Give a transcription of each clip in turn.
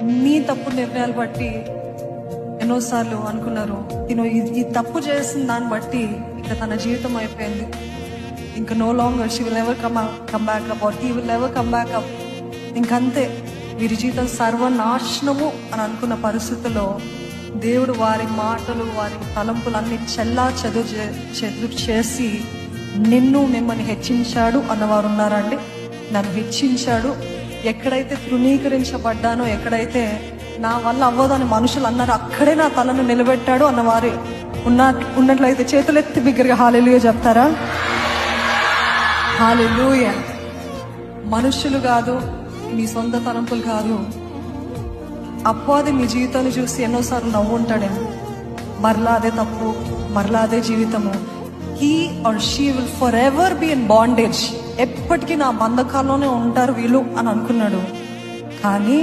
ఎన్ని తప్పు నిర్ణయాలు బట్టి ఎన్నోసార్లు అనుకున్నారు, ఈ తప్పు చేసిన దాన్ని బట్టి ఇంకా తన జీవితం అయిపోయింది, ఇంకా no longer she will ever come back up, or he will ever come back up, ఇంకంతే వీరి జీవితం సర్వనాశనము అని అనుకున్న పరిస్థితుల్లో దేవుడు వారి మాటలు, వారి తలంపులన్నీ చెదురు చేసి మిమ్మల్ని హెచ్చించాడు అన్నవారు ఉన్నారండి. నన్ను హెచ్చించాడు. ఎక్కడైతే తృణీకరించబడ్డానో, ఎక్కడైతే నా వల్ల అవ్వదని మనుషులు అన్నారు, అక్కడే నా తలను నిలబెట్టాడు అన్నవారి ఉన్నట్లయితే చేతులెత్తి బిగ్గరగా హల్లెలూయా చెప్తారా? హల్లెలూయా. మనుషులు కాదు, మీ సొంత తలంపులు కాదు, అపవాది మీ జీవితాన్ని చూసి ఎన్నోసార్లు నవ్వుంటాడేమో, మరలా అదే తప్పు, మరలా అదే జీవితము. He or she will for ever be in bondage, ఎప్పటికీ నా బంధకాల్లోనే ఉంటారు వీళ్ళు అని అనుకున్నాడు. కానీ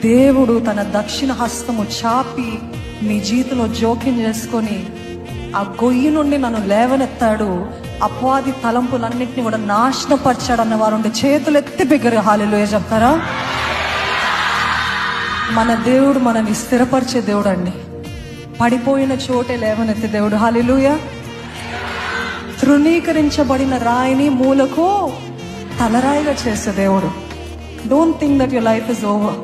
దేవుడు తన దక్షిణ హస్తము చాపి మీ జీవితంలో జోక్యం చేసుకొని ఆ గొయ్యి నుండి నన్ను లేవనెత్తాడు. అపవాది తలంపులన్నింటినీ కూడా నాశనపరిచాడు అన్నవారు ఉంటే చేతులు ఎత్తి బిగ్గరగా హల్లెలూయా చెప్తారా? మన దేవుడు మనని స్థిరపరిచే దేవుడు అండి. పడిపోయిన చోటే లేవనెత్తే దేవుడు. హల్లెలూయా. తృణీకరించబడిన రాయిని మూలకు తలరాయిగా చేసే దేవుడు. Don't think that your life is over.